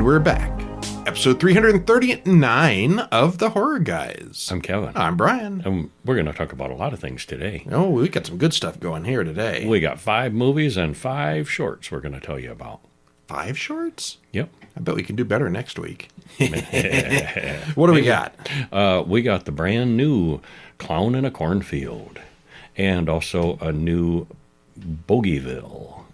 we're back. Episode 339 of The Horror Guys. I'm Kevin. I'm Brian. And we're going to talk about a lot of things today. Oh, we got some good stuff going here today. We got 5 movies and 5 shorts we're going to tell you about. 5 shorts? Yep. I bet we can do better next week. What do we got? We got the brand new Clown in a Cornfield, and also a new Bogieville,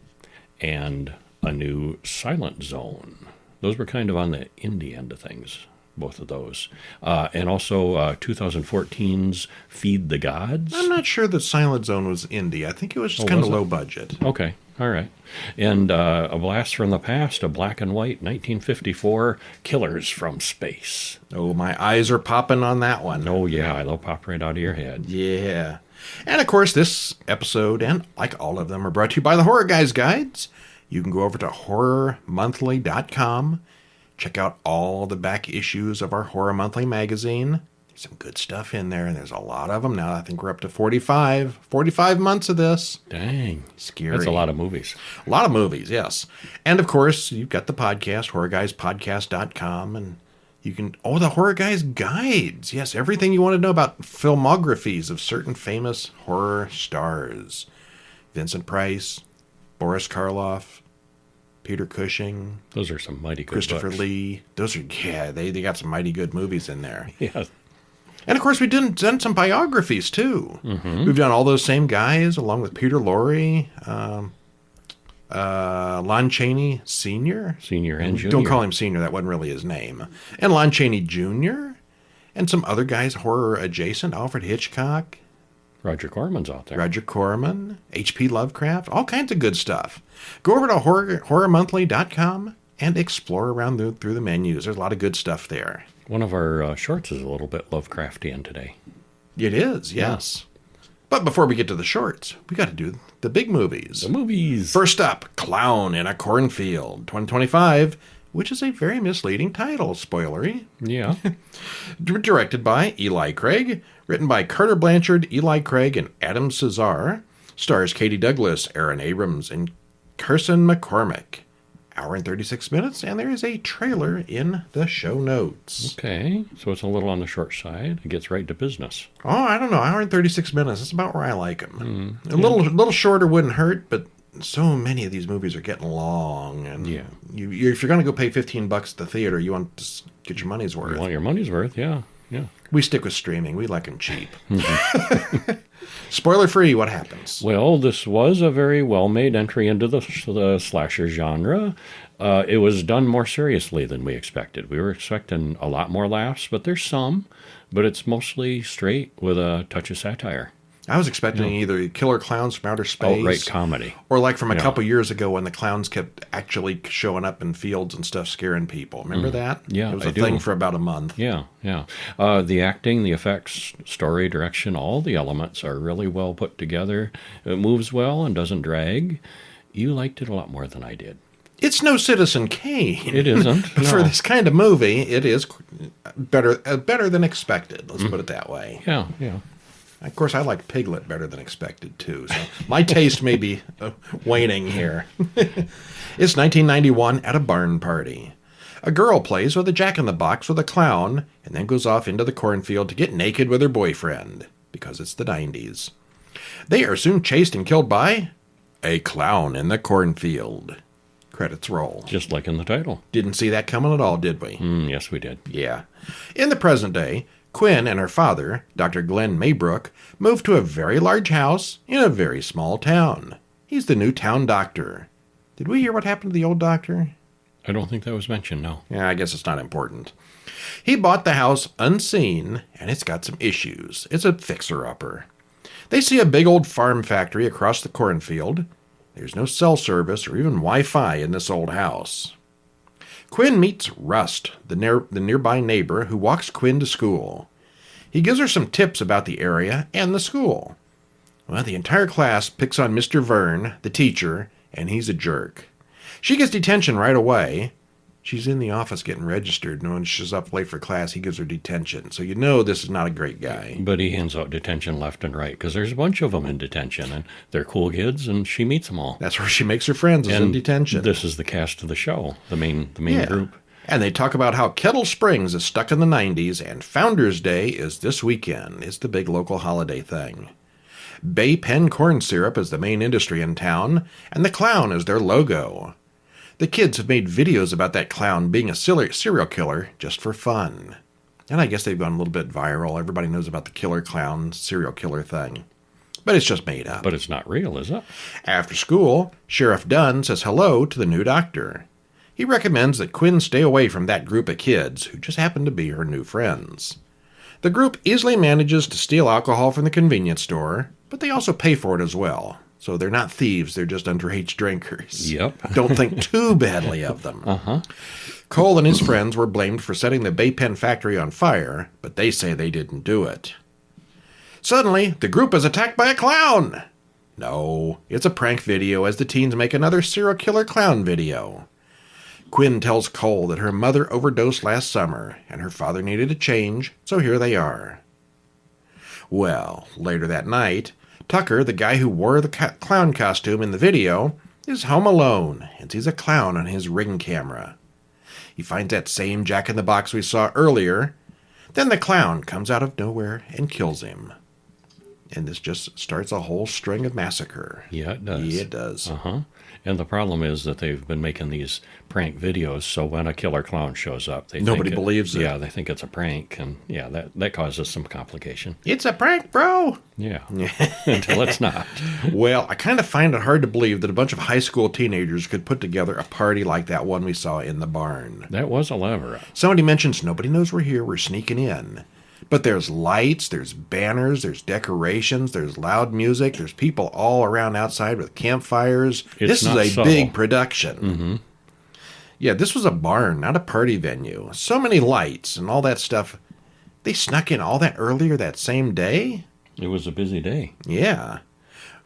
and a new Silent Zone. Those were kind of on the indie end of things, both of those. And also 2014's Feed the Gods. I'm not sure that Silent Zone was indie. I think it was just kind of low budget. Okay, all right. And A Blast from the Past, a black and white 1954 Killers from Space. Oh, my eyes are popping on that one. Oh, yeah, they'll pop right out of your head. Yeah. And, of course, this episode, and like all of them, are brought to you by the Horror Guys Guides. You can go over to horrormonthly.com, check out all the back issues of our Horror Monthly magazine. There's some good stuff in there, and there's a lot of them now. I think we're up to 45 months of this. Dang. Scary. That's a lot of movies. A lot of movies, yes. And, of course, you've got the podcast, horrorguyspodcast.com, and you can, the Horror Guys Guides. Yes, everything you want to know about filmographies of certain famous horror stars. Vincent Price, Boris Karloff, Peter Cushing. Those are some mighty good Christopher books. Lee. Those are, they got some mighty good movies in there. Yeah. And, of course, we done some biographies, too. Mm-hmm. We've done all those same guys, along with Peter Lorre, Lon Chaney Sr. Senior and Junior. Don't call him Senior. That wasn't really his name. And Lon Chaney Jr. And some other guys, horror adjacent. Alfred Hitchcock. Roger Corman's out there. Roger Corman. H.P. Lovecraft. All kinds of good stuff. Go over to horrormonthly.com and explore around through the menus. There's a lot of good stuff there. One of our shorts is a little bit Lovecraftian today. It is, yes. Yeah. But before we get to the shorts, we got to do the big movies. The movies. First up, Clown in a Cornfield, 2025, which is a very misleading title, spoilery. Yeah. Directed by Eli Craig, written by Carter Blanchard, Eli Craig, and Adam Cesare. Stars Katie Douglas, Aaron Abrams, and Carson MacCormac. Hour and 36 minutes, and there is a trailer in the show notes. Okay, so it's a little on the short side. It gets right to business. Oh, I don't know. Hour and 36 minutes. That's about where I like them. A little shorter wouldn't hurt, but so many of these movies are getting long. And yeah. If you're going to go pay $15 at the theater, you want to get your money's worth. You want your money's worth, yeah. Yeah. We stick with streaming. We like them cheap. Spoiler free, what happens? Well, this was a very well-made entry into the slasher genre. It was done more seriously than we expected. We were expecting a lot more laughs, but there's some. But it's mostly straight with a touch of satire. I was expecting either Killer Clowns from Outer Space. Outright comedy. Or like from a couple years ago when the clowns kept actually showing up in fields and stuff scaring people. Remember that? Yeah, it was a thing for about a month. Yeah, yeah. The acting, the effects, story, direction, all the elements are really well put together. It moves well and doesn't drag. You liked it a lot more than I did. It's no Citizen Kane. It isn't. But for this kind of movie, it is better than expected. Let's put it that way. Yeah, yeah. Of course, I like Piglet better than expected, too. So my taste may be waning here. It's 1991 at a barn party. A girl plays with a jack-in-the-box with a clown and then goes off into the cornfield to get naked with her boyfriend, because it's the 90s. They are soon chased and killed by a clown in the cornfield. Credits roll. Just like in the title. Didn't see that coming at all, did we? Yes, we did. Yeah. In the present day, Quinn and her father, Dr. Glenn Maybrook, moved to a very large house in a very small town. He's the new town doctor. Did we hear what happened to the old doctor? I don't think that was mentioned, no. Yeah, I guess it's not important. He bought the house unseen, and it's got some issues. It's a fixer-upper. They see a big old farm factory across the cornfield. There's no cell service or even Wi-Fi in this old house. Quinn meets Rust, the nearby neighbor who walks Quinn to school. He gives her some tips about the area and the school. Well, the entire class picks on Mr. Verne, the teacher, and he's a jerk. She gets detention right away. She's in the office getting registered, and when she's up late for class, he gives her detention. So you know this is not a great guy. But he hands out detention left and right, because there's a bunch of them in detention, and they're cool kids, and she meets them all. That's where she makes her friends, is in detention. This is the cast of the show, the main group. And they talk about how Kettle Springs is stuck in the 90s and Founders Day is this weekend. It's the big local holiday thing. Bay Pen corn syrup is the main industry in town, and the clown is their logo. The kids have made videos about that clown being a serial killer just for fun. And I guess they've gone a little bit viral. Everybody knows about the killer clown serial killer thing. But it's just made up. But it's not real, is it? After school, Sheriff Dunn says hello to the new doctor. He recommends that Quinn stay away from that group of kids who just happen to be her new friends. The group easily manages to steal alcohol from the convenience store, but they also pay for it as well. So they're not thieves, they're just underage drinkers. Yep. Don't think too badly of them. Uh-huh. Cole and his friends were blamed for setting the Bay Pen factory on fire, but they say they didn't do it. Suddenly, the group is attacked by a clown. No, it's a prank video as the teens make another serial killer clown video. Quinn tells Cole that her mother overdosed last summer and her father needed a change, so here they are. Well, later that night, Tucker, the guy who wore the clown costume in the video, is home alone and sees a clown on his Ring camera. He finds that same Jack-in-the-Box we saw earlier. Then the clown comes out of nowhere and kills him. And this just starts a whole string of massacre. Yeah, it does. Yeah, it does. Uh-huh. And the problem is that they've been making these prank videos, so when a killer clown shows up, Nobody believes it. Yeah, they think it's a prank, and yeah, that causes some complication. It's a prank, bro! Yeah, until it's not. Well, I kind of find it hard to believe that a bunch of high school teenagers could put together a party like that one we saw in the barn. That was elaborate. Somebody mentions, nobody knows we're here, we're sneaking in. But there's lights, there's banners, there's decorations, there's loud music, there's people all around outside with campfires. This is a big production. Mm-hmm. Yeah, this was a barn, not a party venue. So many lights and all that stuff. They snuck in all that earlier that same day? It was a busy day. Yeah.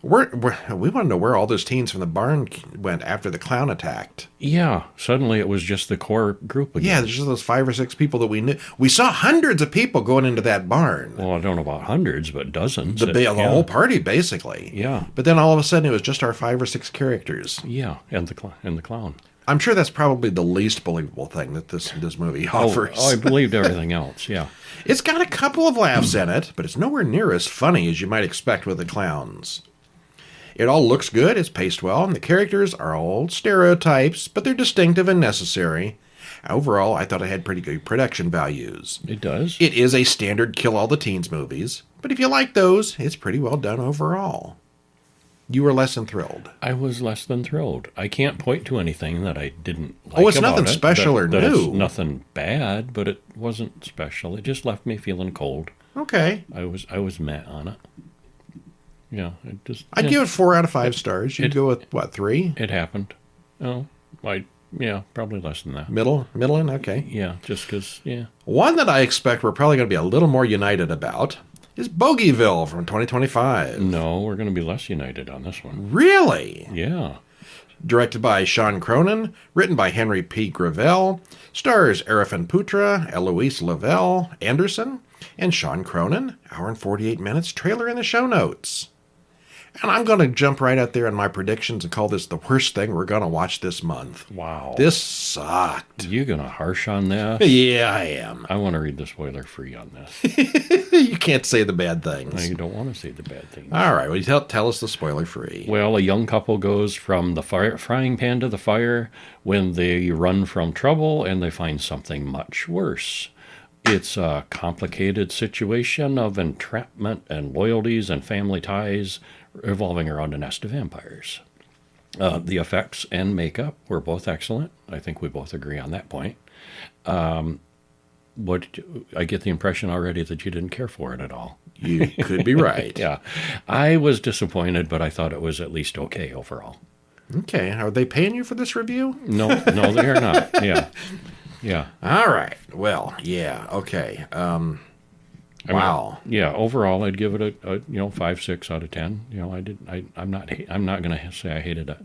We want to know where all those teens from the barn went after the clown attacked. Yeah, suddenly it was just the core group again. Yeah, there's just those 5 or 6 people that we knew. We saw hundreds of people going into that barn. Well, I don't know about hundreds, but dozens. The whole party, basically. Yeah. But then all of a sudden, it was just our 5 or 6 characters. Yeah, and the clown. I'm sure that's probably the least believable thing that this movie offers. Oh, I believed everything else, yeah. It's got a couple of laughs in it, but it's nowhere near as funny as you might expect with the clowns. It all looks good, it's paced well, and the characters are all stereotypes, but they're distinctive and necessary. Overall, I thought it had pretty good production values. It does. It is a standard kill all the teens movies, but if you like those, it's pretty well done overall. You were less than thrilled. I was less than thrilled. I can't point to anything that I didn't like. Oh, it's nothing special or new. It's nothing bad, but it wasn't special. It just left me feeling cold. Okay. I was meh on it. Yeah, I'd give it 4 out of 5 stars. You'd go with what, 3? It happened. Oh, probably less than that. Middling, okay. Yeah, just because. Yeah. One that I expect we're probably going to be a little more united about is Bogieville from 2025. No, we're going to be less united on this one. Really? Yeah. Directed by Sean Cronin, written by Henry P. Gravel, stars Arifin Putra, Eloise Lavelle Anderson, and Sean Cronin. Hour and 48 minutes. Trailer in the show notes. And I'm going to jump right out there in my predictions and call this the worst thing we're going to watch this month. Wow. This sucked. You going to harsh on this? Yeah, I am. I want to read the spoiler free on this. You can't say the bad things. No, you don't want to say the bad things. All right, well, tell us the spoiler free. Well, a young couple goes from the frying pan to the fire when they run from trouble and they find something much worse. It's a complicated situation of entrapment and loyalties and family ties revolving around a nest of vampires. The effects and makeup were both excellent. I think we both agree on that point. What I get the impression already that you didn't care for it at all. You could be right. Yeah. I was disappointed, but I thought it was at least okay overall. Okay. Are they paying you for this review? No, they are not. Yeah. Yeah. All right. Well, yeah. Okay. Wow. Yeah. Overall, I'd give it a 5, 6 out of 10. I'm not going to say I hated it.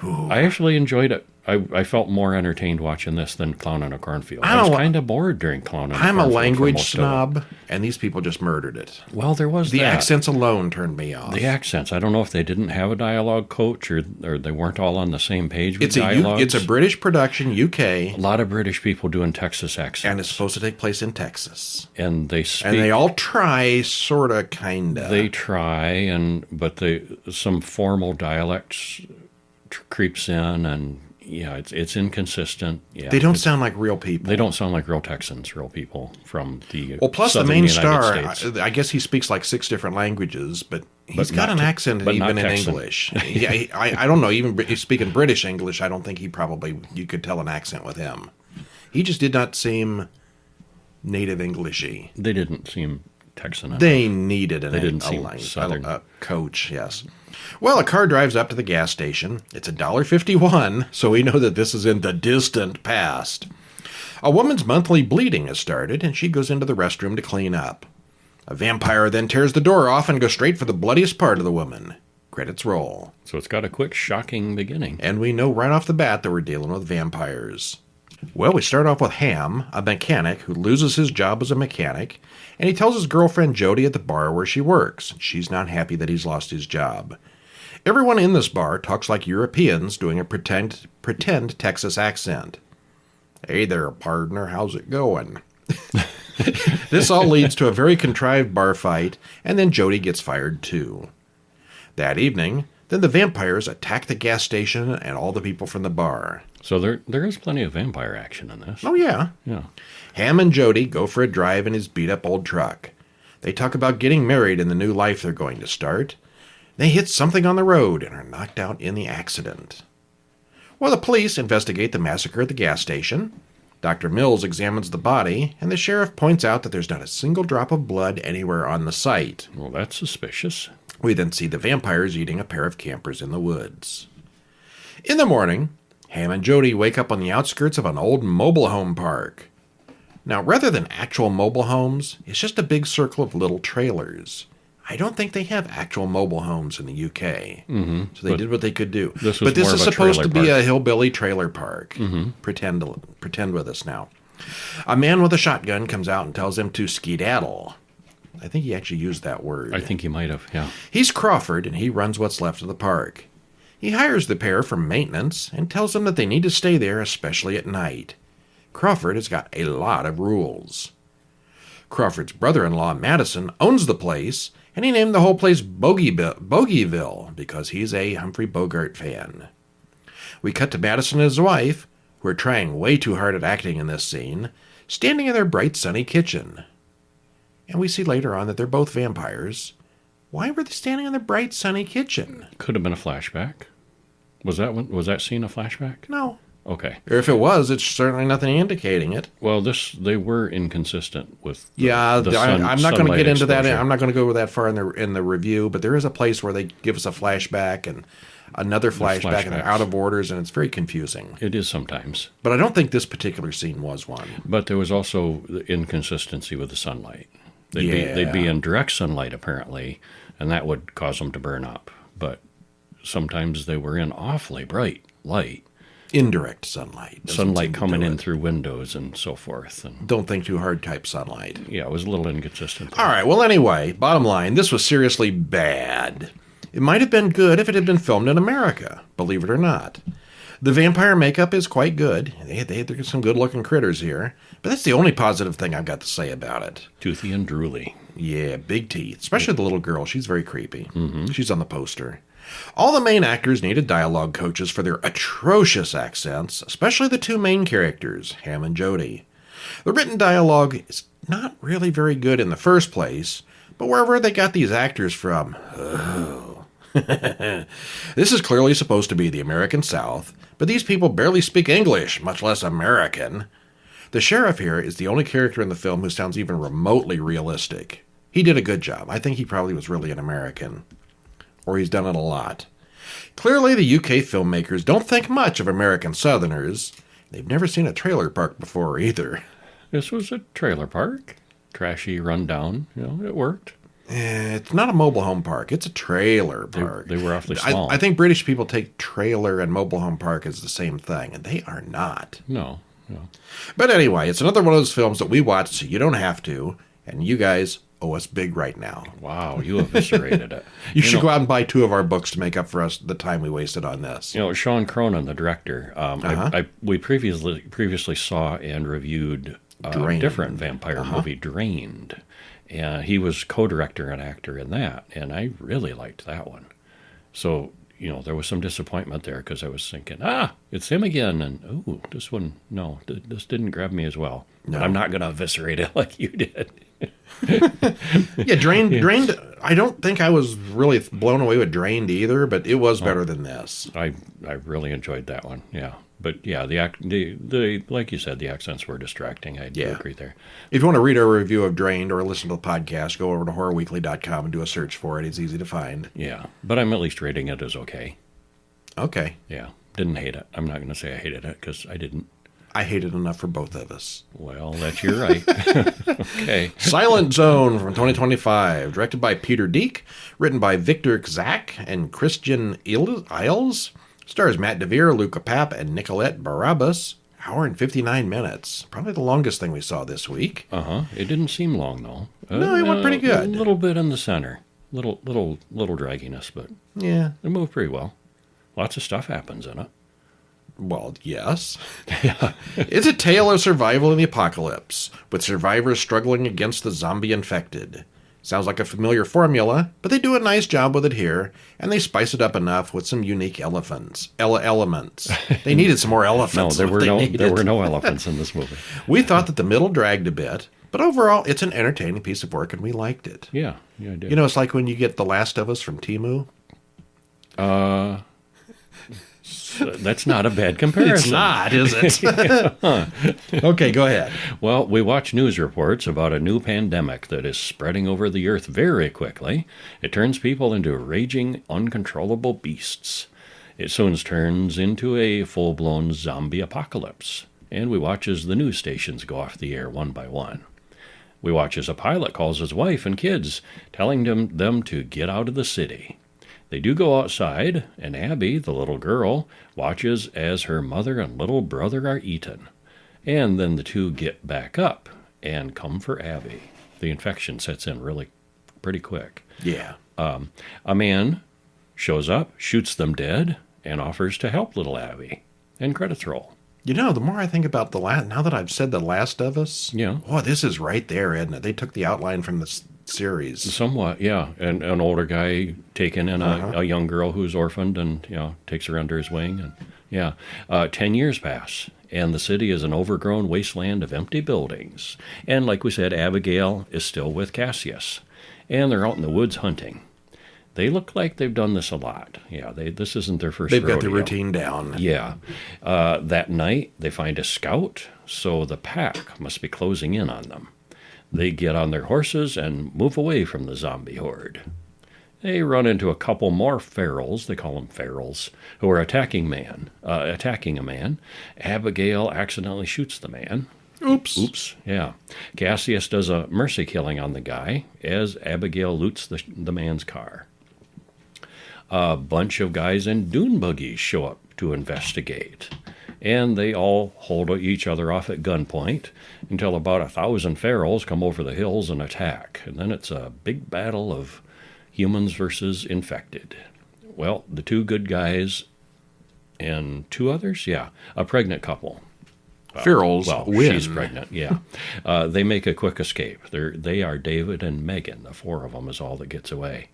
I actually enjoyed it. I felt more entertained watching this than Clown in a Cornfield. I was kind of bored during Clown in a Cornfield. I'm a language snob, and these people just murdered it. Well, there was the accents alone turned me off. The accents. I don't know if they didn't have a dialogue coach or they weren't all on the same page with dialogues. It's a British production, UK. A lot of British people doing Texas accents. And it's supposed to take place in Texas. And they speak. And they all try, sort of, kind of. They try, but some formal dialects creeps in, and yeah, it's inconsistent. Yeah, they don't sound like real people. They don't sound like real Texans, real people from the plus the main star, I guess he speaks like 6 different languages, but he's got an accent even in English. Yeah, I don't know. Even speaking British English, I don't think you could tell an accent with him. He just did not seem native Englishy. They didn't seem Texan enough. They needed a coach, yes. Well, a car drives up to the gas station. It's $1.51, so we know that this is in the distant past. A woman's monthly bleeding has started, and she goes into the restroom to clean up. A vampire then tears the door off and goes straight for the bloodiest part of the woman. Credits roll. So it's got a quick, shocking beginning. And we know right off the bat that we're dealing with vampires. Well, we start off with Ham, a mechanic who loses his job as a mechanic, and he tells his girlfriend Jody at the bar where she works. She's not happy that he's lost his job. Everyone in this bar talks like Europeans, doing a pretend Texas accent. Hey there, partner, how's it going? This all leads to a very contrived bar fight, and then Jody gets fired too. That evening, then the vampires attack the gas station and all the people from the bar. So there is plenty of vampire action in this. Oh, yeah. Yeah. Ham and Jody go for a drive in his beat-up old truck. They talk about getting married in the new life they're going to start. They hit something on the road and are knocked out in the accident. Well, the police investigate the massacre at the gas station. Dr. Mills examines the body, and the sheriff points out that there's not a single drop of blood anywhere on the site. Well, that's suspicious. We then see the vampires eating a pair of campers in the woods. In the morning, Ham and Jody wake up on the outskirts of an old mobile home park. Now, rather than actual mobile homes, it's just a big circle of little trailers. I don't think they have actual mobile homes in the UK. Mm-hmm. So they did what they could do. This is supposed to be a hillbilly trailer park. Mm-hmm. Pretend with us now. A man with a shotgun comes out and tells him to skedaddle. I think he actually used that word. I think he might have, yeah. He's Crawford, and he runs what's left of the park. He hires the pair for maintenance and tells them that they need to stay there, especially at night. Crawford has got a lot of rules. Crawford's brother-in-law, Madison, owns the place, and he named the whole place Bogieville because he's a Humphrey Bogart fan. We cut to Madison and his wife, who are trying way too hard at acting in this scene, standing in their bright, sunny kitchen. And we see later on that they're both vampires. Why were they standing in their bright, sunny kitchen? Could have been a flashback. Was that scene a flashback? No. Okay. Or if it was, it's certainly nothing indicating it. Well, they were inconsistent with I'm not going to get into that. I'm not going to go that far in the review, but there is a place where they give us a flashback and another flashback, and they're out of orders, and it's very confusing. It is sometimes. But I don't think this particular scene was one. But there was also the inconsistency with the sunlight. They'd be in direct sunlight, apparently, and that would cause them to burn up. But sometimes they were in awfully bright light. Indirect sunlight. Sunlight coming in through windows and so forth. And don't think too hard type sunlight. Yeah, it was a little inconsistent there. All right, well, anyway, bottom line, this was seriously bad. It might have been good if it had been filmed in America, believe it or not. The vampire makeup is quite good. There's some good-looking critters here. But that's the only positive thing I've got to say about it. Toothy and drooly. Yeah, big teeth. Especially the little girl. She's very creepy. Mm-hmm. She's on the poster. All the main actors needed dialogue coaches for their atrocious accents, especially the two main characters, Ham and Jody. The written dialogue is not really very good in the first place, but wherever they got these actors from, oh. This is clearly supposed to be the American South, but these people barely speak English, much less American. The sheriff here is the only character in the film who sounds even remotely realistic. He did a good job. I think he probably was really an American. Or he's done it a lot. Clearly, the UK filmmakers don't think much of American Southerners. They've never seen a trailer park before, either. This was a trailer park. Trashy, rundown. It worked. It's not a mobile home park. It's a trailer park. They were awfully small. I think British people take trailer and mobile home park as the same thing, and they are not. No. But anyway, it's another one of those films that we watch so you don't have to, and you guys owe us big right now. Wow, you eviscerated it. You should go out and buy 2 of our books to make up for us the time we wasted on this. Sean Cronin, the director, we previously saw and reviewed a different vampire movie, Drained. And he was co-director and actor in that, and I really liked that one. So, there was some disappointment there because I was thinking, it's him again, and this one, no, this didn't grab me as well. No. But I'm not going to eviscerate it like you did. Yeah, Drained. I don't think I was really blown away with Drained either, but it was better than this. I really enjoyed that one. Yeah, but yeah, the like you said, the accents were distracting. I do agree there. If you want to read our review of Drained or listen to the podcast, go over to horrorweekly.com and do a search for it. It's easy to find. Yeah, but I'm at least rating it as okay. Okay. Yeah, didn't hate it. I'm not going to say I hated it because I didn't. I hated enough for both of us. Well, that's your right. Okay. Silent Zone from 2025, directed by Peter Deek, written by Victor Zak and Christian Iles, stars Matt DeVere, Luca Papp, and Nicolette Barabbas. Hour and 59 minutes. Probably the longest thing we saw this week. It didn't seem long, though. No, it went pretty good. A little bit in the center. Little dragginess, but yeah, it moved pretty well. Lots of stuff happens in it. Well, yes. It's a tale of survival in the apocalypse, with survivors struggling against the zombie infected. Sounds like a familiar formula, but they do a nice job with it here, and they spice it up enough with some unique elements. They needed some more elephants. No, there were no elephants in this movie. We thought that the middle dragged a bit, but overall, it's an entertaining piece of work, and we liked it. Yeah, I did. It's like when you get The Last of Us from Temu. That's not a bad comparison. It's not, is it? Okay, go ahead. Well, we watch news reports about a new pandemic that is spreading over the earth very quickly. It turns people into raging, uncontrollable beasts. It soon turns into a full-blown zombie apocalypse. And we watch as the news stations go off the air one by one. We watch as a pilot calls his wife and kids, telling them to get out of the city. They do go outside, and Abby, the little girl, watches as her mother and little brother are eaten. And then the two get back up and come for Abby. The infection sets in really pretty quick. Yeah. A man shows up, shoots them dead, and offers to help little Abby. And credits roll. The more I think about now that I've said The Last of Us, this is right there, isn't it? They took the outline from the series. Somewhat, yeah. And an older guy taking in a young girl who's orphaned and, takes her under his wing. And 10 years pass, and the city is an overgrown wasteland of empty buildings. And like we said, Abigail is still with Cassius. And they're out in the woods hunting. They look like they've done this a lot. Yeah, this isn't their first rodeo. They've got the routine down. Yeah. That night, they find a scout, so the pack must be closing in on them. They get on their horses and move away from the zombie horde. They run into a couple more ferals, they call them ferals, who are attacking a man. Abigail accidentally shoots the man. Oops, yeah. Cassius does a mercy killing on the guy as Abigail loots the man's car. A bunch of guys in dune buggies show up to investigate. And they all hold each other off at gunpoint until about 1,000 ferals come over the hills and attack. And then it's a big battle of humans versus infected. Well, the two good guys and 2 others? Yeah, a pregnant couple. Ferals win. She's pregnant, yeah. They make a quick escape. They are David and Megan. The 4 of them is all that gets away.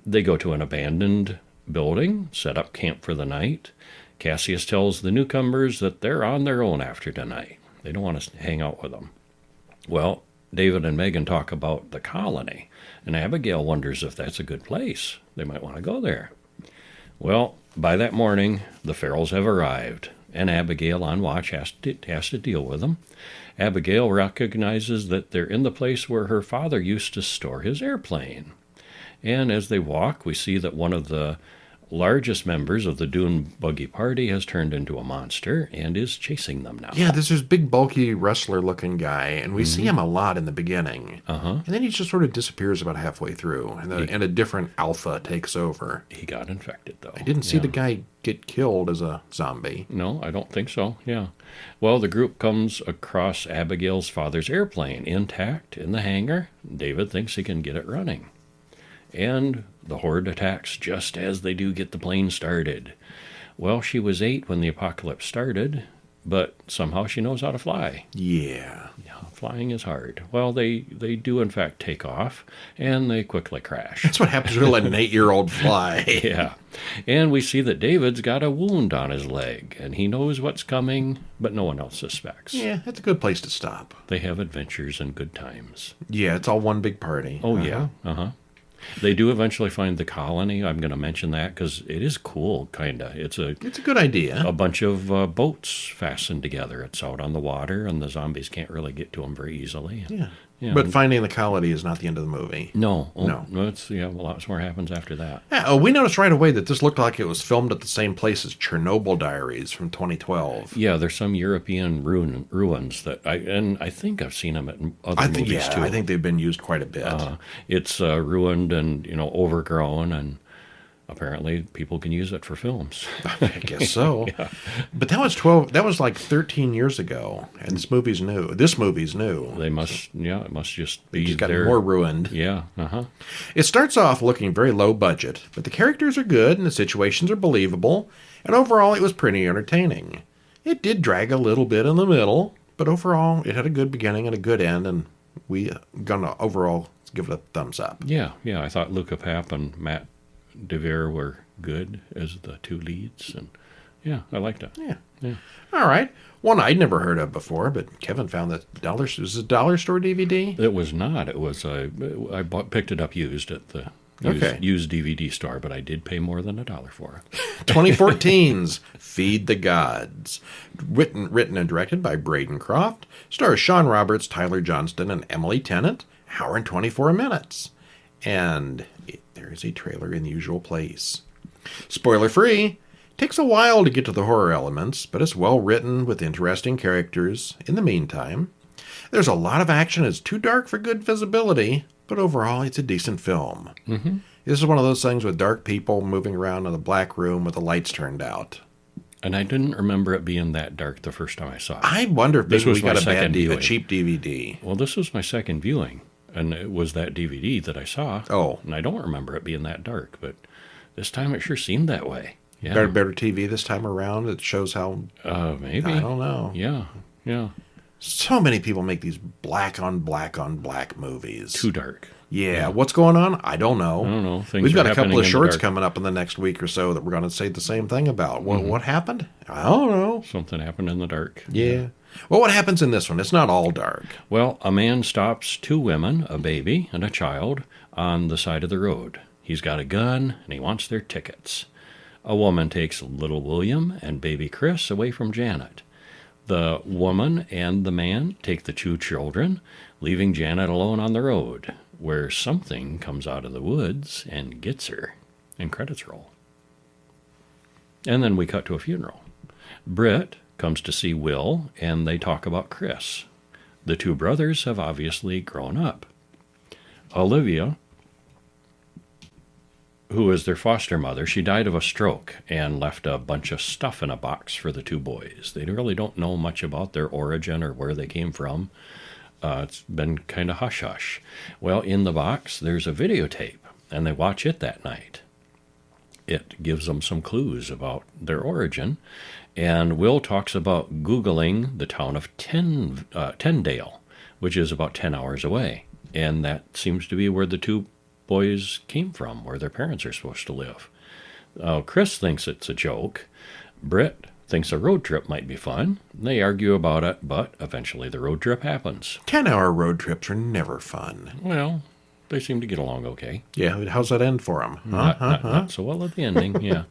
They go to an abandoned building, set up camp for the night. Cassius tells the newcomers that they're on their own after tonight. They don't want to hang out with them. Well, David and Megan talk about the colony, and Abigail wonders if that's a good place. They might want to go there. Well, by that morning, the ferals have arrived, and Abigail on watch has to deal with them. Abigail recognizes that they're in the place where her father used to store his airplane. And as they walk, we see that one of the largest members of the Dune Buggy Party has turned into a monster and is chasing them now. Yeah, there's this big, bulky, wrestler-looking guy, and we see him a lot in the beginning. And then he just sort of disappears about halfway through, and a different alpha takes over. He got infected, though. I didn't see the guy get killed as a zombie. No, I don't think so, yeah. Well, the group comes across Abigail's father's airplane, intact, in the hangar. David thinks he can get it running. And the Horde attacks just as they do get the plane started. Well, she was 8 when the apocalypse started, but somehow she knows how to fly. Yeah. Flying is hard. Well, they do, in fact, take off, and they quickly crash. That's what happens to an 8-year-old fly. Yeah. And we see that David's got a wound on his leg, and he knows what's coming, but no one else suspects. Yeah, that's a good place to stop. They have adventures and good times. Yeah, it's all one big party. Oh, yeah. They do eventually find the colony. I'm going to mention that because it is cool, kind of. It's a good idea. A bunch of boats fastened together. It's out on the water, and the zombies can't really get to them very easily. Yeah. But finding the colony is not the end of the movie. No. It's lots more happens after that. Yeah, we noticed right away that this looked like it was filmed at the same place as Chernobyl Diaries from 2012. Yeah, there's some European ruins that I think I've seen them at other movies too. I think they've been used quite a bit. It's ruined and overgrown, and apparently people can use it for films. I guess so. Yeah. But that was like 13 years ago, and this movie's new. They must, it must just be just gotten more ruined. Yeah. It starts off looking very low budget, but the characters are good and the situations are believable, and overall it was pretty entertaining. It did drag a little bit in the middle, but overall it had a good beginning and a good end, and we gonna overall give it a thumbs up. Yeah. I thought Luca Papp and Matt DeVere were good as the two leads, and I liked it. Yeah. All right. One I'd never heard of before, but Kevin found that was a dollar store DVD. It was not. It was I picked it up used at the used DVD store, but I did pay more than $1 for it. 2014's Feed the Gods, written and directed by Braden Croft, stars Sean Roberts, Tyler Johnston, and Emily Tennant. Hour and 24 minutes, and there is a trailer in the usual place. Spoiler free. Takes a while to get to the horror elements, but it's well written with interesting characters. In the meantime, there's a lot of action. It's too dark for good visibility, but overall it's a decent film. Mm-hmm. This is one of those things with dark people moving around in a black room with the lights turned out. And I didn't remember it being that dark the first time I saw it. I wonder if this was we got a cheap DVD. Well, this was my second viewing, and it was that DVD that I saw. Oh. And I don't remember it being that dark, but this time it sure seemed that way. Yeah. Better TV this time around. It shows how... maybe. I don't know. Yeah. So many people make these black on black movies. Too dark. Yeah. What's going on? I don't know. We've got a couple of shorts coming up in the next week or so that we're going to say the same thing about. What happened? I don't know. Something happened in the dark. Yeah. Well, what happens in this one? It's not all dark. Well, a man stops 2 women, a baby and a child, on the side of the road. He's got a gun, and he wants their tickets. A woman takes little William and baby Chris away from Janet. The woman and the man take the 2 children, leaving Janet alone on the road, where something comes out of the woods and gets her. And credits roll. And then we cut to a funeral. Britt comes to see Will, and they talk about Chris. The 2 brothers have obviously grown up. Olivia, who is their foster mother, she died of a stroke and left a bunch of stuff in a box for the 2 boys. They really don't know much about their origin or where they came from. It's been kind of hush-hush. Well, in the box, there's a videotape, and they watch it that night. It gives them some clues about their origin, and Will talks about Googling the town of Tyndale, which is about 10 hours away, and that seems to be where the 2 boys came from, where their parents are supposed to live. Chris thinks it's a joke. Britt thinks a road trip might be fun. They argue about it, but eventually the road trip happens. 10-hour road trips are never fun. Well, they seem to get along okay. Yeah, how's that end for them? Not so well at the ending, yeah.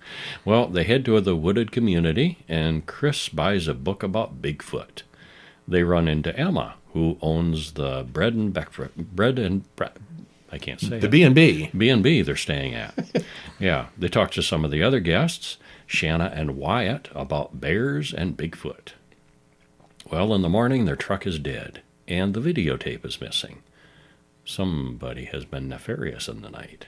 Well, they head to the wooded community, and Chris buys a book about Bigfoot. They run into Emma, who owns the I can't say The it. B&B. B&B they're staying at. Yeah, they talked to some of the other guests, Shanna and Wyatt, about bears and Bigfoot. Well, in the morning, their truck is dead, and the videotape is missing. Somebody has been nefarious in the night.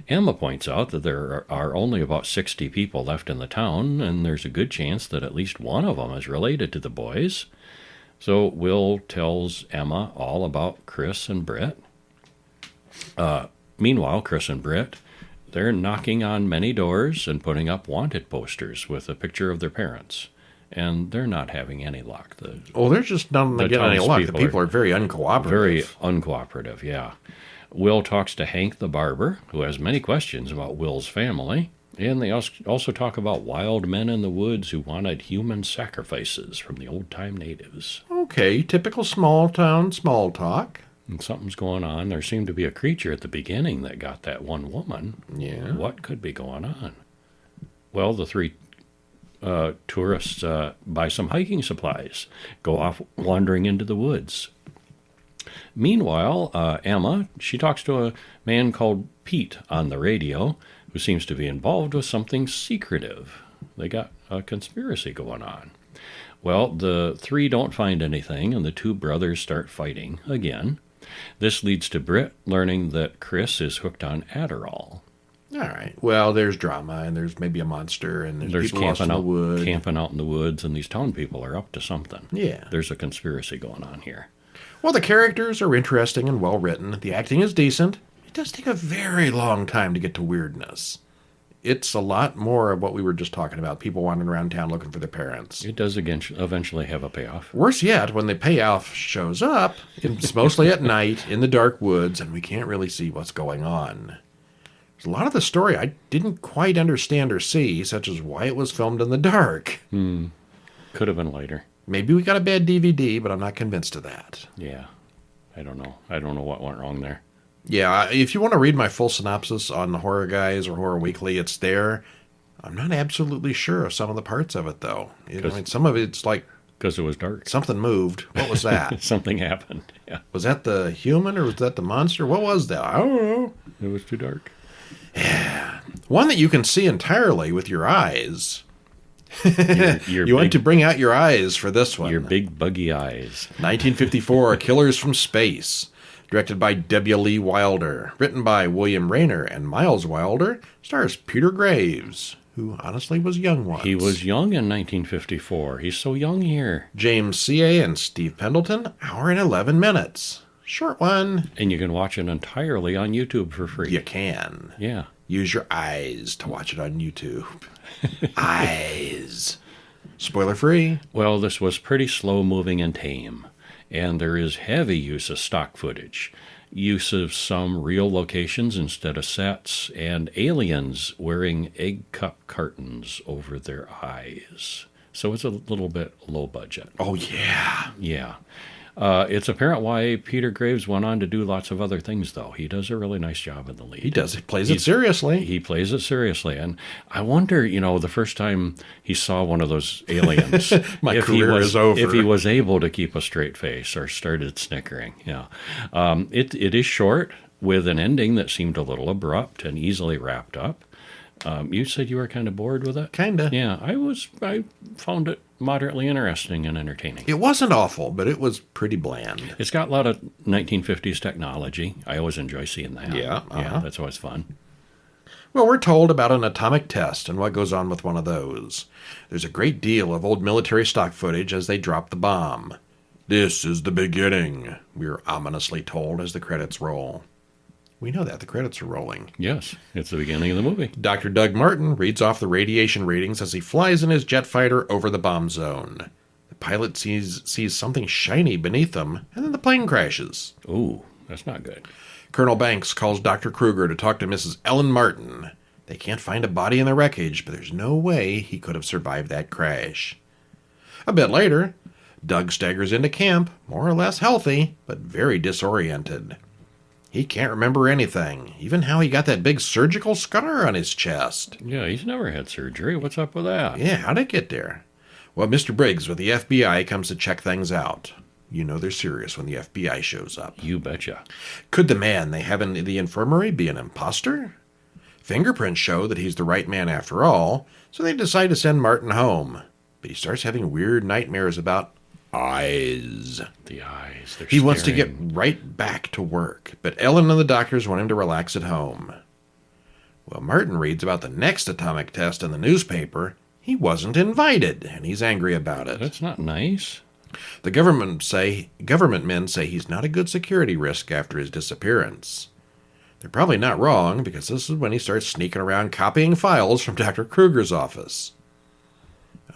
Emma points out that there are only about 60 people left in the town, and there's a good chance that at least one of them is related to the boys. So Will tells Emma all about Chris and Britt. Meanwhile, Chris and Britt, they're knocking on many doors and putting up wanted posters with a picture of their parents. And they're not having any luck. They're just not getting any luck. The people are very uncooperative. Very uncooperative, yeah. Will talks to Hank the barber, who has many questions about Will's family. And they also talk about wild men in the woods who wanted human sacrifices from the old-time natives. Okay, typical small town small talk. And something's going on. There seemed to be a creature at the beginning that got that one woman. Yeah. What could be going on? Well, the three tourists buy some hiking supplies, go off wandering into the woods. Meanwhile, Emma, she talks to a man called Pete on the radio, who seems to be involved with something secretive. They got a conspiracy going on. Well, the three don't find anything, and the two brothers start fighting again. This leads to Britt learning that Chris is hooked on Adderall. All right. Well, there's drama, and there's maybe a monster, and there's people lost in the woods. Camping out in the woods, and these town people are up to something. Yeah. There's a conspiracy going on here. Well, the characters are interesting and well written. The acting is decent. It does take a very long time to get to weirdness. It's a lot more of what we were just talking about, people wandering around town looking for their parents. It does eventually have a payoff. Worse yet, when the payoff shows up, it's mostly at night in the dark woods, and we can't really see what's going on. There's a lot of the story I didn't quite understand or see, such as why it was filmed in the dark. Could have been later. Maybe we got a bad DVD, but I'm not convinced of that. Yeah. I don't know. I don't know what went wrong there. Yeah, if you want to read my full synopsis on the Horror Guys or Horror Weekly, it's there. I'm not absolutely sure of some of the parts of it, though. Some of it's like... Because it was dark. Something moved. What was that? Something happened, yeah. Was that the human or was that the monster? What was that? I don't know. It was too dark. Yeah. One that you can see entirely with your eyes. You want to bring out your eyes for this one. Your big buggy eyes. 1954, Killers from Space. Directed by W. Lee Wilder. Written by William Rayner and Miles Wilder. Stars Peter Graves, who honestly was young once. He was young in 1954. He's so young here. James C.A. and Steve Pendleton, hour and 11 minutes. Short one. And you can watch it entirely on YouTube for free. You can. Yeah. Use your eyes to watch it on YouTube. Eyes. Spoiler free. Well, this was pretty slow moving and tame. And there is heavy use of stock footage, use of some real locations instead of sets, and aliens wearing egg cup cartons over their eyes. So it's a little bit low budget. Oh, yeah. Yeah. It's apparent why Peter Graves went on to do lots of other things, though. He does a really nice job in the lead. He does. He plays it seriously. He plays it seriously. And I wonder, the first time he saw one of those aliens, My career is over. If he was able to keep a straight face or started snickering. Yeah. It is short with an ending that seemed a little abrupt and easily wrapped up. You said you were kind of bored with it? Kind of. Yeah, I found it moderately interesting and entertaining. It wasn't awful, but it was pretty bland. It's got a lot of 1950s technology. I always enjoy seeing that. Yeah. Yeah, that's always fun. Well, we're told about an atomic test and what goes on with one of those. There's a great deal of old military stock footage as they drop the bomb. This is the beginning, we're ominously told as the credits roll. We know that. The credits are rolling. Yes, it's the beginning of the movie. Dr. Doug Martin reads off the radiation ratings as he flies in his jet fighter over the bomb zone. The pilot sees something shiny beneath him, and then the plane crashes. Ooh, that's not good. Colonel Banks calls Dr. Kruger to talk to Mrs. Ellen Martin. They can't find a body in the wreckage, but there's no way he could have survived that crash. A bit later, Doug staggers into camp, more or less healthy, but very disoriented. He can't remember anything, even how he got that big surgical scar on his chest. Yeah, he's never had surgery. What's up with that? Yeah, how'd it get there? Well, Mr. Briggs with the FBI comes to check things out. You know they're serious when the FBI shows up. You betcha. Could the man they have in the infirmary be an imposter? Fingerprints show that he's the right man after all, so they decide to send Martin home. But he starts having weird nightmares about eyes. The eyes. He wants to get right back to work, but Ellen and the doctors want him to relax at home. Well, Martin reads about the next atomic test in the newspaper. He wasn't invited, and he's angry about it. That's not nice. The government men say he's not a good security risk after his disappearance. They're probably not wrong, because this is when he starts sneaking around copying files from Dr. Kruger's office.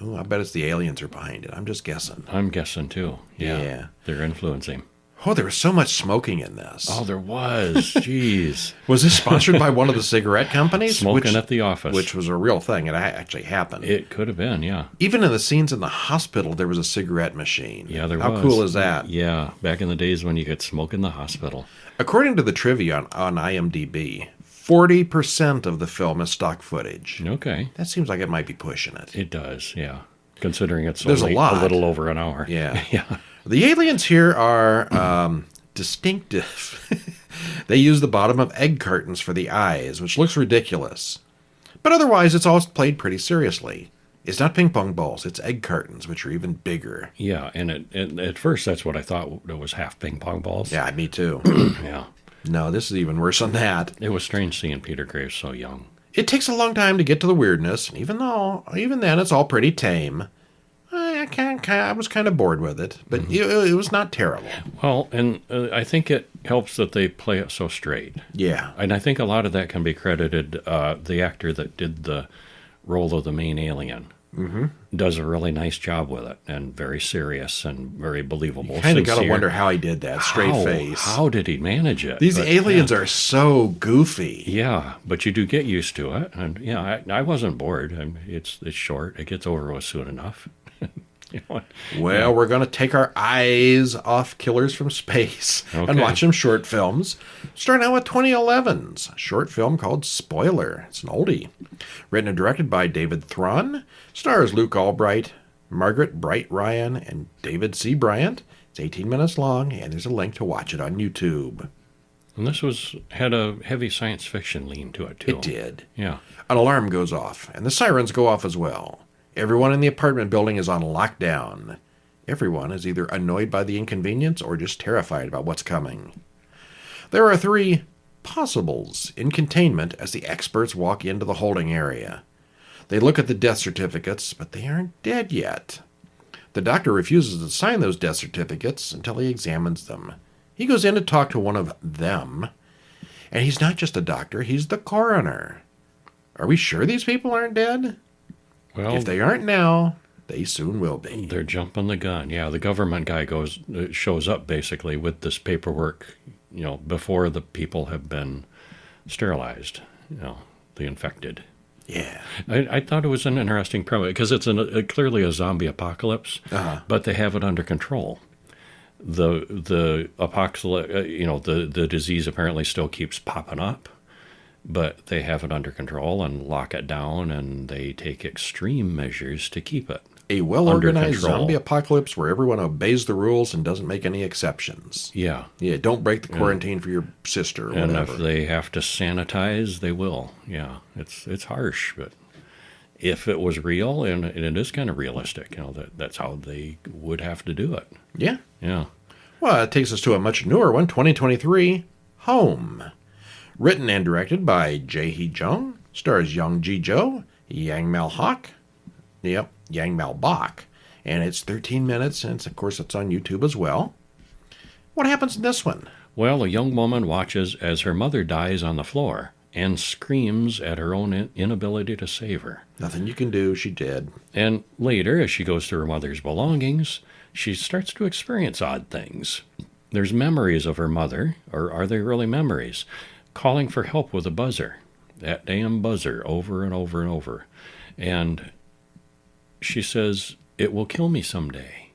Oh, I bet it's the aliens are behind it. I'm just guessing. I'm guessing, too. Yeah. They're influencing. Oh, there was so much smoking in this. Oh, there was. Jeez. Was this sponsored by one of the cigarette companies? Smoking at the office. Which was a real thing. It actually happened. It could have been, yeah. Even in the scenes in the hospital, there was a cigarette machine. Yeah, there was. How cool is that? Yeah, back in the days when you could smoke in the hospital. According to the trivia on IMDb, 40% of the film is stock footage. Okay. That seems like it might be pushing it. It does, yeah. Considering it's There's only a lot. A little over an hour. Yeah. Yeah. The aliens here are distinctive. They use the bottom of egg cartons for the eyes, which looks ridiculous. But otherwise, it's all played pretty seriously. It's not ping pong balls, it's egg cartons, which are even bigger. Yeah, and at first that's what I thought it was, half ping pong balls. Yeah, me too. Yeah. No, this is even worse than that. It was strange seeing Peter Graves so young. It takes a long time to get to the weirdness, and even then it's all pretty tame. I was kind of bored with it, but it was not terrible. Well, and I think it helps that they play it so straight. Yeah. And I think a lot of that can be credited the actor that did the role of the main alien. Mm-hmm. Does a really nice job with it, and very serious and very believable. You kind of got to wonder how he did that. Straight face. How did he manage it? These aliens are so goofy. Yeah, but you do get used to it, and yeah, I wasn't bored. It's short. It gets over with soon enough. Well, we're going to take our eyes off Killers from Space and watch some short films. Starting out with 2011's short film called Spoiler. It's an oldie. Written and directed by David Thron. Stars Luke Albright, Margaret Bright Ryan, and David C. Bryant. It's 18 minutes long, and there's a link to watch it on YouTube. And this had a heavy science fiction lean to it, too. It did. Yeah. An alarm goes off, and the sirens go off as well. Everyone in the apartment building is on lockdown. Everyone is either annoyed by the inconvenience or just terrified about what's coming. There are 3 possibles in containment as the experts walk into the holding area. They look at the death certificates, but they aren't dead yet. The doctor refuses to sign those death certificates until he examines them. He goes in to talk to one of them, and he's not just a doctor, he's the coroner. Are we sure these people aren't dead? Well, if they aren't now, they soon will be. They're jumping the gun. Yeah, the government guy shows up basically with this paperwork, before the people have been sterilized, the infected. Yeah. I thought it was an interesting premise because it's clearly a zombie apocalypse, but they have it under control. The apocalypse, the disease apparently still keeps popping up. But they have it under control and lock it down, and they take extreme measures to keep it. A well-organized zombie apocalypse where everyone obeys the rules and doesn't make any exceptions. Yeah. Yeah, don't break the quarantine for your sister or and whatever. And if they have to sanitize, they will. Yeah, it's harsh, but if it was real, and it is kind of realistic, that's how they would have to do it. Yeah. Yeah. Well, it takes us to a much newer one, 2023, Home. Written and directed by Jae-hee Jung, stars Young Ji-jo, Yang Mal-hak, Yang Mal-bak, and it's 13 minutes, and of course it's on YouTube as well. What happens in this one? Well, a young woman watches as her mother dies on the floor and screams at her own inability to save her. Nothing you can do, she did. And later, as she goes through her mother's belongings, she starts to experience odd things. There's memories of her mother, or are they really memories? Calling for help with a buzzer, that damn buzzer, over and over and over. And she says, "It will kill me someday,"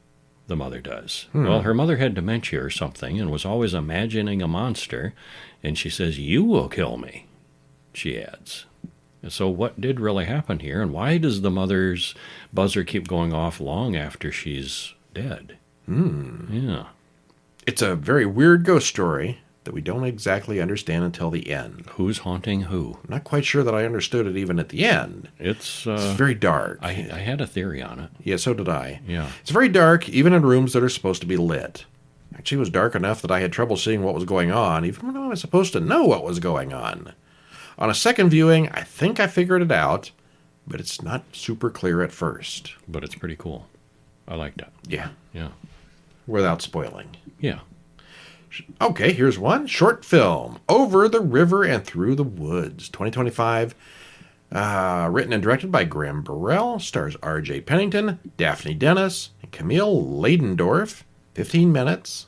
the mother does. Well, her mother had dementia or something and was always imagining a monster, and she says, "You will kill me," she adds. So what did really happen here, and why does the mother's buzzer keep going off long after she's dead? Yeah. It's a very weird ghost story that we don't exactly understand until the end. Who's haunting who? I'm not quite sure that I understood it even at the end. It's very dark. I had a theory on it. Yeah, so did I. Yeah. It's very dark, even in rooms that are supposed to be lit. Actually, it was dark enough that I had trouble seeing what was going on, even when I was supposed to know what was going on. On a second viewing, I think I figured it out, but it's not super clear at first. But it's pretty cool. I liked it. Yeah, Yeah. without spoiling. Yeah. Okay, here's one. Short film, Over the River and Through the Woods, 2025. Written and directed by Graham Burrell. Stars R.J. Pennington, Daphne Dennis, and Camille Ladendorf. 15 minutes.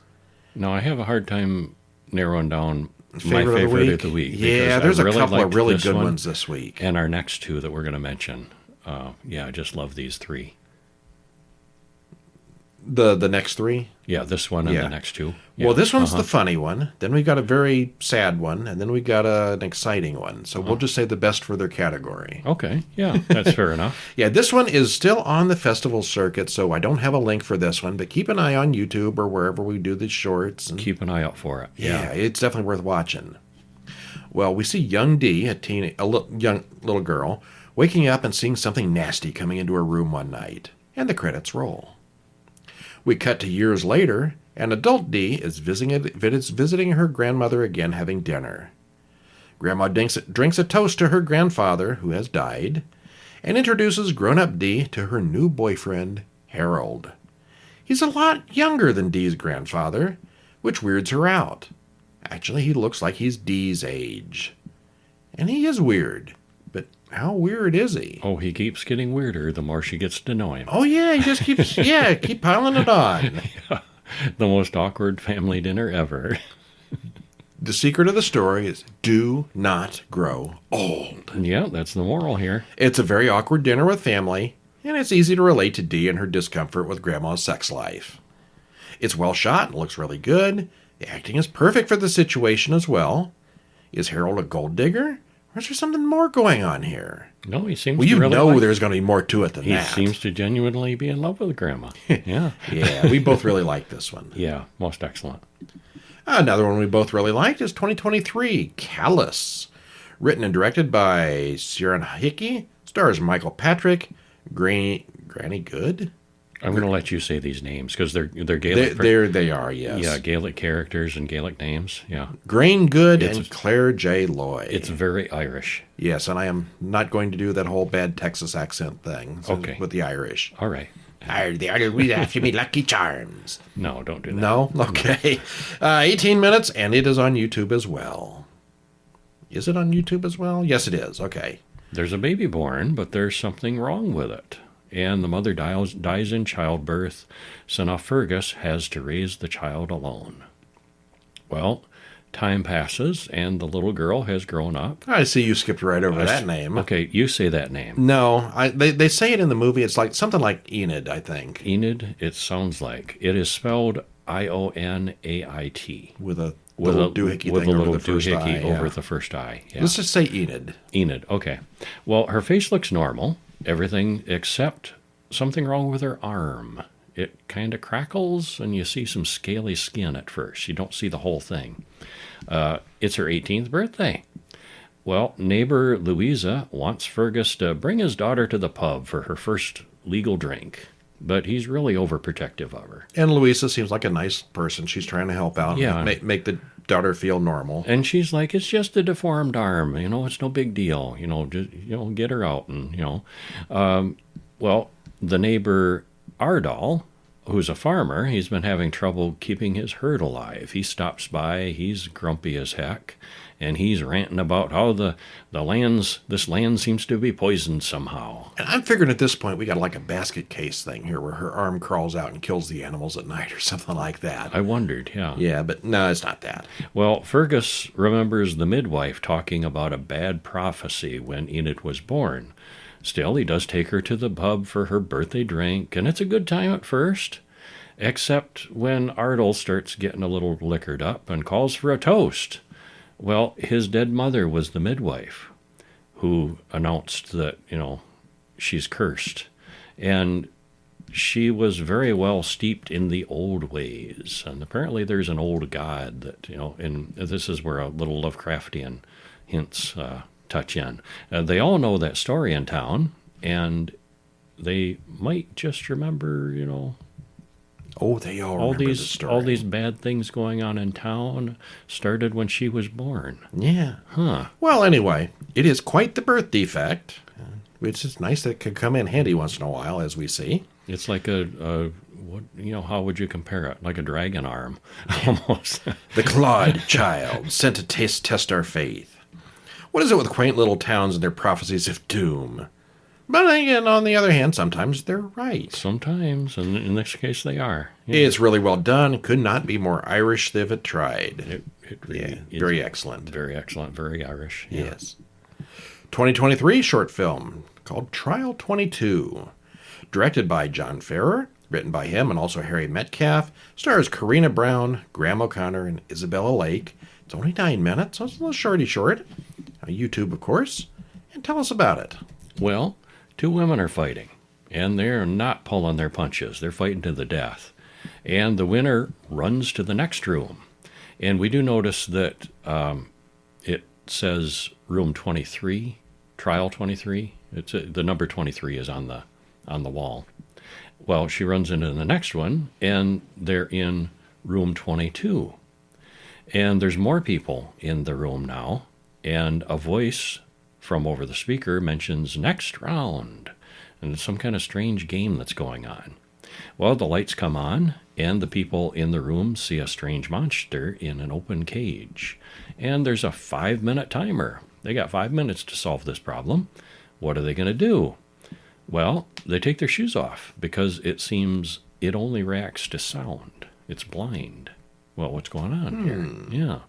Now, I have a hard time narrowing down my Favorite favorite of the week. Yeah, there's a couple of really good ones this week. And our next two that we're going to mention. I just love these three. The next three? Yeah, this one and Yeah. the next two. Yeah. Well, this one's the funny one. Then we got a very sad one, and then we got an exciting one. So we'll just say the best for their category. Okay, yeah, that's fair enough. Yeah, this one is still on the festival circuit, so I don't have a link for this one, but keep an eye on YouTube or wherever we do the shorts. And Keep an eye out for it. yeah, it's definitely worth watching. Well, we see young Dee, young little girl, waking up and seeing something nasty coming into her room one night, and the credits roll. We cut to years later, and adult Dee is visiting her grandmother again, having dinner. Grandma drinks a toast to her grandfather, who has died, and introduces grown-up Dee to her new boyfriend, Harold. He's a lot younger than Dee's grandfather, which weirds her out. Actually, he looks like he's Dee's age. And he is weird. But how weird is he? Oh, he keeps getting weirder the more she gets to know him. Oh, yeah, he just keeps, keep piling it on. The most awkward family dinner ever. The secret of the story is do not grow old. Yeah, that's the moral here. It's a very awkward dinner with family, and it's easy to relate to Dee and her discomfort with Grandma's sex life. It's well shot and looks really good. The acting is perfect for the situation as well. Is Harold a gold digger? Or is there something more going on here? No, he seems Well, to you really know like there's going to be more to it than He that. seems to genuinely be in love with Grandma. Yeah. Yeah, we both really like this one. Yeah, most excellent. Another one we both really liked is 2023, Callous. Written and directed by Ciaran Hickey. Stars Michael Patrick, Granny Good. I'm going to let you say these names because they're Gaelic. They are, yes. Yeah, Gaelic characters and Gaelic names. Yeah. Grain Good and Claire J. Loy. It's very Irish. Yes, and I am not going to do that whole bad Texas accent thing with the Irish. All right. We have to be Lucky Charms. No, don't do that. No? Okay. 18 minutes, and it is on YouTube as well. Is it on YouTube as well? Yes, it is. Okay. There's a baby born, but there's something wrong with it. And the mother dies in childbirth, so now Fergus has to raise the child alone. Well, time passes, and the little girl has grown up. I see you skipped right over that name. Okay, you say that name. No, they say it in the movie. It's like something like Enid, I think. Enid, it sounds like. It is spelled Ionait. With a little doohickey thing over the first eye. Over the first eye. Yeah. Let's just say Enid. Enid, okay. Well, her face looks normal. Everything except something wrong with her arm. It kind of crackles, and you see some scaly skin at first. You don't see the whole thing. It's her 18th birthday. Well, neighbor Louisa wants Fergus to bring his daughter to the pub for her first legal drink, but he's really overprotective of her. And Louisa seems like a nice person. She's trying to help out and make the daughter feel normal. And she's like, it's just a deformed arm, it's no big deal, just, get her out. And, well, the neighbor Ardal, who's a farmer, he's been having trouble keeping his herd alive. He stops by, he's grumpy as heck, and he's ranting about how this land seems to be poisoned somehow. And I'm figuring at this point we got like a basket case thing here where her arm crawls out and kills the animals at night or something like that. I wondered, yeah. Yeah, but no, it's not that. Well, Fergus remembers the midwife talking about a bad prophecy when Enid was born. Still, he does take her to the pub for her birthday drink, and it's a good time at first, except when Ardal starts getting a little liquored up and calls for a toast. Well, his dead mother was the midwife who announced that, she's cursed. And she was very well steeped in the old ways. And apparently there's an old god that, and this is where a little Lovecraftian hints touch in. They all know that story in town, and they might just remember, Oh, they all remember the story. all these bad things going on in town started when she was born. Yeah. Huh. Well, anyway, it is quite the birth defect, which is nice that it could come in handy once in a while, as we see. It's like how would you compare it? Like a dragon arm, almost. The clawed child sent to test our faith. What is it with quaint little towns and their prophecies of doom? But again, on the other hand, sometimes they're right. Sometimes, and in this case, they are. Yeah. It's really well done. Could not be more Irish if it tried. It really is very excellent. Very excellent. Very Irish. Yeah. Yes. 2023 short film called Trial 22. Directed by John Ferrer, written by him and also Harry Metcalf, stars Karina Brown, Graham O'Connor, and Isabella Lake. It's only 9 minutes, so it's a little short. YouTube, of course. And tell us about it. Well, 2 women are fighting, and they're not pulling their punches. They're fighting to the death. And the winner runs to the next room. And we do notice that it says room 23, trial 23. The number 23 is on the wall. Well, she runs into the next one, and they're in room 22. And there's more people in the room now, and a voice from over the speaker mentions next round, and it's some kind of strange game that's going on. Well, the lights come on, and the people in the room see a strange monster in an open cage. And there's a 5-minute timer. They got 5 minutes to solve this problem. What are they going to do? Well, they take their shoes off because it seems it only reacts to sound. It's blind. Well, what's going on here? Yeah.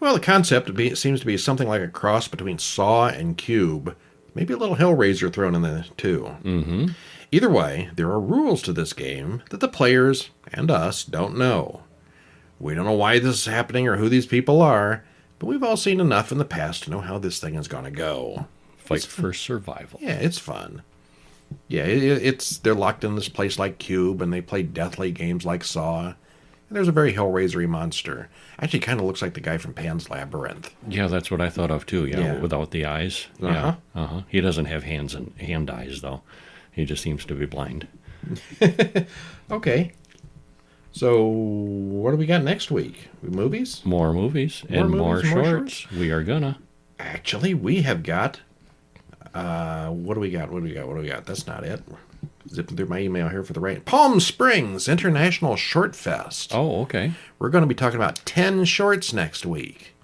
Well, the concept seems to be something like a cross between Saw and Cube. Maybe a little Hellraiser thrown in there, too. Mm-hmm. Either way, there are rules to this game that the players and us don't know. We don't know why this is happening or who these people are, but we've all seen enough in the past to know how this thing is going to go. Fight for survival. Yeah, it's fun. Yeah, they're locked in this place like Cube, and they play deathly games like Saw. And there's a very Hellraiser-y monster. Actually, kind of looks like the guy from Pan's Labyrinth. Yeah, that's what I thought of too. Yeah, without the eyes. Uh-huh. Yeah. Uh-huh. He doesn't have hands and hand eyes though. He just seems to be blind. Okay. So, what do we got next week? Movies? More movies and more shorts. We are gonna. Actually, we have got. What do we got? That's not it. Zipping through my email here for the right. Palm Springs International Short Fest. Oh, okay. We're going to be talking about 10 shorts next week.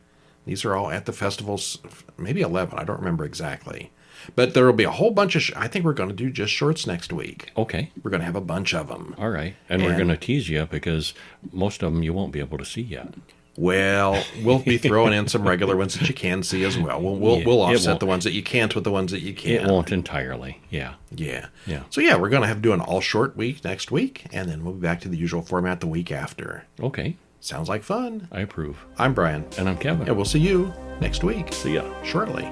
These are all at the festivals, maybe 11. I don't remember exactly. But there will be a whole bunch of... I think we're going to do just shorts next week. Okay. We're going to have a bunch of them. All right. And we're going to tease you because most of them you won't be able to see yet. Well, we'll be throwing in some regular ones that you can see as well. We'll offset the ones that you can't with the ones that you can. It won't entirely. Yeah. Yeah. Yeah. So, yeah, we're going to do an all-short week next week, and then we'll be back to the usual format the week after. Okay. Sounds like fun. I approve. I'm Brian. And I'm Kevin. And we'll see you next week. See ya. Shortly.